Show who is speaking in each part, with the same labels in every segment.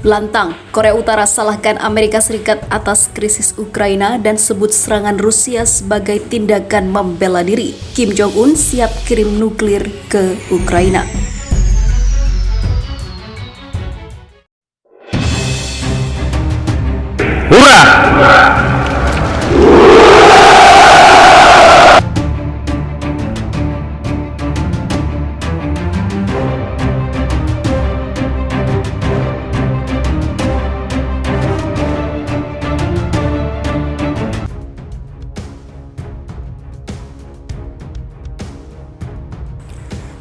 Speaker 1: Lantang, Korea Utara salahkan Amerika Serikat atas krisis Ukraina dan sebut serangan Rusia sebagai tindakan membela diri. Kim Jong-un siap kirim nuklir ke Ukraina.
Speaker 2: Hurrah!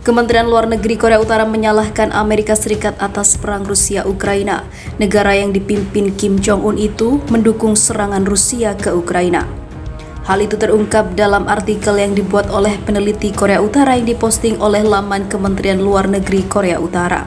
Speaker 1: Kementerian Luar Negeri Korea Utara menyalahkan Amerika Serikat atas perang Rusia-Ukraina. Negara yang dipimpin Kim Jong-un itu mendukung serangan Rusia ke Ukraina. Hal itu terungkap dalam artikel yang dibuat oleh peneliti Korea Utara yang diposting oleh laman Kementerian Luar Negeri Korea Utara.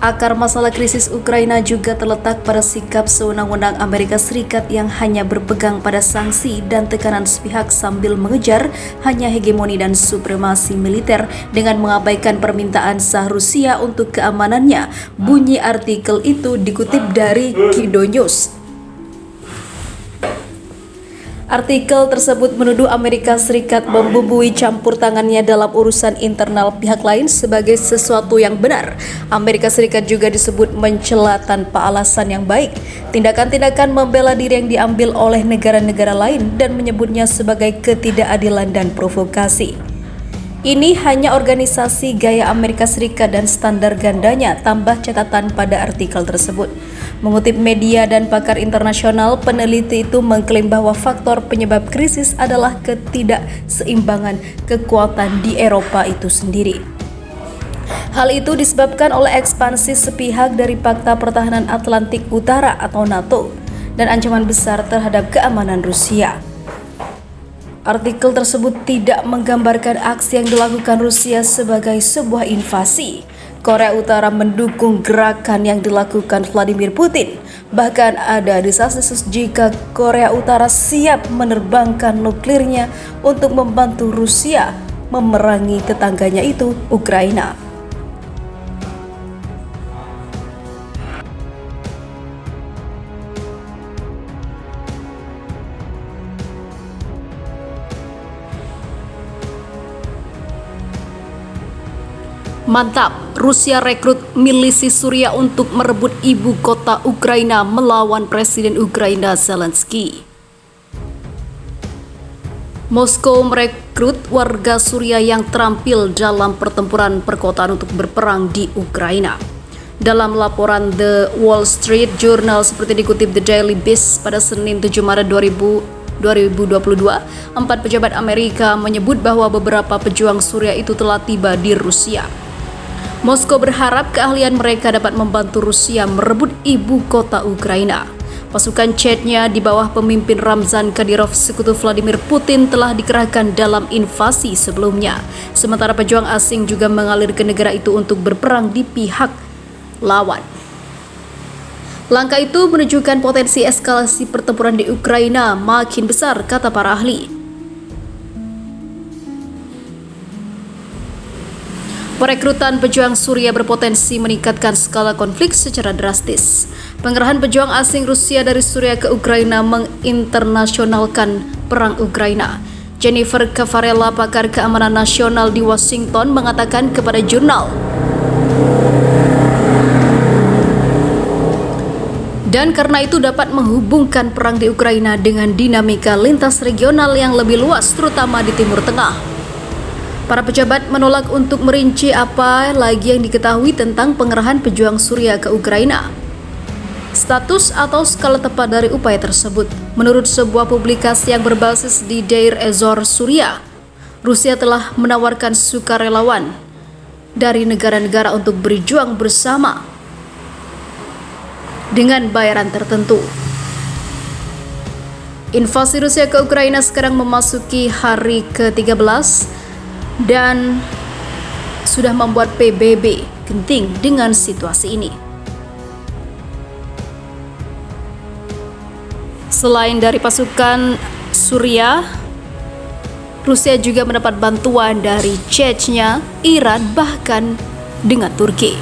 Speaker 1: Akar masalah krisis Ukraina juga terletak pada sikap sewenang-wenang Amerika Serikat yang hanya berpegang pada sanksi dan tekanan sepihak sambil mengejar hanya hegemoni dan supremasi militer dengan mengabaikan permintaan sah Rusia untuk keamanannya. Bunyi artikel itu dikutip dari Kido News. Artikel tersebut menuduh Amerika Serikat membumbui campur tangannya dalam urusan internal pihak lain sebagai sesuatu yang benar. Amerika Serikat juga disebut mencela tanpa alasan yang baik tindakan-tindakan membela diri yang diambil oleh negara-negara lain dan menyebutnya sebagai ketidakadilan dan provokasi. Ini hanya organisasi gaya Amerika Serikat dan standar gandanya, tambah catatan pada artikel tersebut. Mengutip media dan pakar internasional, peneliti itu mengklaim bahwa faktor penyebab krisis adalah ketidakseimbangan kekuatan di Eropa itu sendiri. Hal itu disebabkan oleh ekspansi sepihak dari Pakta Pertahanan Atlantik Utara atau NATO dan ancaman besar terhadap keamanan Rusia. Artikel tersebut tidak menggambarkan aksi yang dilakukan Rusia sebagai sebuah invasi. Korea Utara mendukung gerakan yang dilakukan Vladimir Putin. Bahkan ada desas-desus jika Korea Utara siap menerbangkan nuklirnya untuk membantu Rusia memerangi tetangganya itu, Ukraina. Mantap, Rusia rekrut milisi Suriah untuk merebut ibu kota Ukraina melawan Presiden Ukraina Zelensky. Moskow merekrut warga Suriah yang terampil dalam pertempuran perkotaan untuk berperang di Ukraina. Dalam laporan The Wall Street Journal seperti dikutip The Daily Beast pada Senin 7 Maret 2022, 4 pejabat Amerika menyebut bahwa beberapa pejuang Suriah itu telah tiba di Rusia. Moskow berharap keahlian mereka dapat membantu Rusia merebut ibu kota Ukraina. Pasukan Chechnya di bawah pemimpin Ramzan Kadyrov sekutu Vladimir Putin telah dikerahkan dalam invasi sebelumnya. Sementara pejuang asing juga mengalir ke negara itu untuk berperang di pihak lawan. Langkah itu menunjukkan potensi eskalasi pertempuran di Ukraina makin besar, kata para ahli. Perekrutan pejuang Suriah berpotensi meningkatkan skala konflik secara drastis. Pengerahan pejuang asing Rusia dari Suriah ke Ukraina menginternasionalkan perang Ukraina. Jennifer Cafarella, pakar keamanan nasional di Washington, mengatakan kepada jurnal, dan karena itu dapat menghubungkan perang di Ukraina dengan dinamika lintas regional yang lebih luas, terutama di Timur Tengah. Para pejabat menolak untuk merinci apa lagi yang diketahui tentang pengerahan pejuang Suriah ke Ukraina. Status atau skala tepat dari upaya tersebut. Menurut sebuah publikasi yang berbasis di Deir ez-Zor, Suriah, Rusia telah menawarkan sukarelawan dari negara-negara untuk berjuang bersama dengan bayaran tertentu. Invasi Rusia ke Ukraina sekarang memasuki hari ke-13 dan sudah membuat PBB genting dengan situasi ini. Selain dari pasukan Suriah, Rusia juga mendapat bantuan dari Chechnya, Iran, bahkan dengan Turki.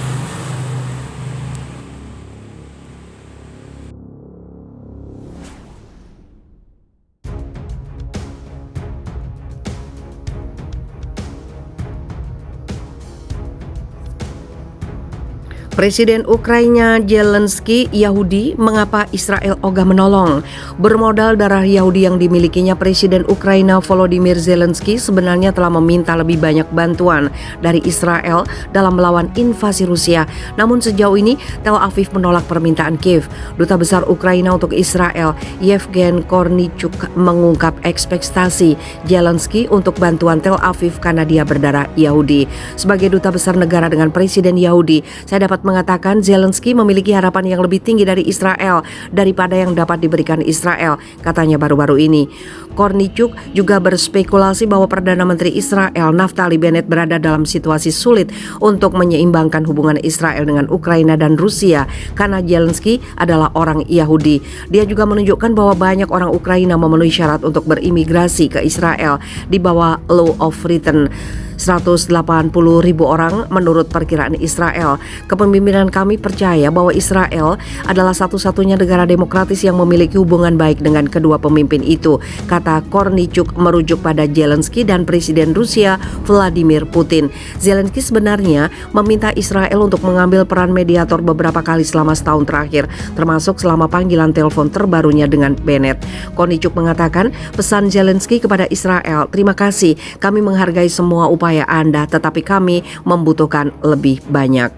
Speaker 3: Presiden Ukraina Zelensky Yahudi mengapa Israel ogah menolong. Bermodal darah Yahudi yang dimilikinya, Presiden Ukraina Volodymyr Zelensky sebenarnya telah meminta lebih banyak bantuan dari Israel dalam melawan invasi Rusia. Namun sejauh ini Tel Aviv menolak permintaan Kiev. Duta Besar Ukraina untuk Israel Yevgen Kornichuk mengungkap ekspektasi Zelensky untuk bantuan Tel Aviv karena dia berdarah Yahudi. Sebagai duta besar negara dengan Presiden Yahudi, saya dapat mengatakan Zelensky memiliki harapan yang lebih tinggi dari Israel daripada yang dapat diberikan Israel, katanya baru-baru ini. Kornichuk juga berspekulasi bahwa Perdana Menteri Israel Naftali Bennett berada dalam situasi sulit untuk menyeimbangkan hubungan Israel dengan Ukraina dan Rusia karena Zelensky adalah orang Yahudi. Dia juga menunjukkan bahwa banyak orang Ukraina memenuhi syarat untuk berimigrasi ke Israel di bawah Law of Return. 180.000 orang menurut perkiraan Israel. Kepemimpinan kami percaya bahwa Israel adalah satu-satunya negara demokratis yang memiliki hubungan baik dengan kedua pemimpin itu, kata Kornichuk merujuk pada Zelensky dan Presiden Rusia Vladimir Putin. Zelensky sebenarnya meminta Israel untuk mengambil peran mediator beberapa kali selama setahun terakhir, termasuk selama panggilan telepon terbarunya dengan Bennett. Kornichuk mengatakan pesan Zelensky kepada Israel, "Terima kasih, kami menghargai semua upaya Anda, tetapi kami membutuhkan lebih banyak.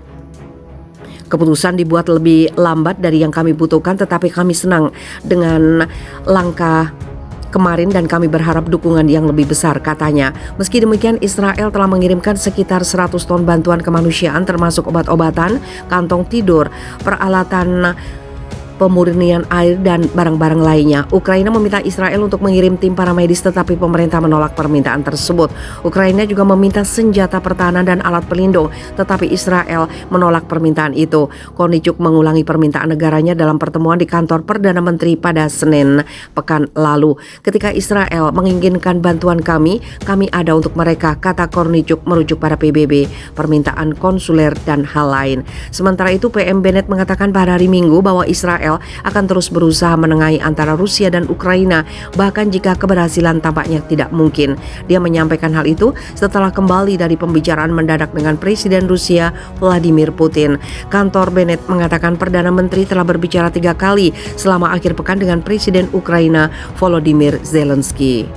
Speaker 3: Keputusan dibuat lebih lambat dari yang kami butuhkan, tetapi kami senang dengan langkah kemarin dan kami berharap dukungan yang lebih besar," katanya. Meski demikian, Israel telah mengirimkan sekitar 100 ton bantuan kemanusiaan termasuk obat-obatan, kantong tidur, peralatan pemurnian air dan barang-barang lainnya. Ukraina meminta Israel untuk mengirim tim para medis, tetapi pemerintah menolak permintaan tersebut. Ukraina juga meminta senjata pertahanan dan alat pelindung, tetapi Israel menolak permintaan itu. Kornichuk mengulangi permintaan negaranya dalam pertemuan di kantor Perdana Menteri pada Senin pekan lalu. Ketika Israel menginginkan bantuan kami ada untuk mereka, kata Kornichuk merujuk pada PBB, permintaan konsuler dan hal lain. Sementara itu, PM Bennett mengatakan pada hari Minggu bahwa Israel akan terus berusaha menengahi antara Rusia dan Ukraina, bahkan jika keberhasilan tampaknya tidak mungkin. Dia menyampaikan hal itu setelah kembali dari pembicaraan mendadak dengan Presiden Rusia Vladimir Putin. Kantor Bennett mengatakan Perdana Menteri telah berbicara 3 kali selama akhir pekan dengan Presiden Ukraina Volodymyr Zelensky.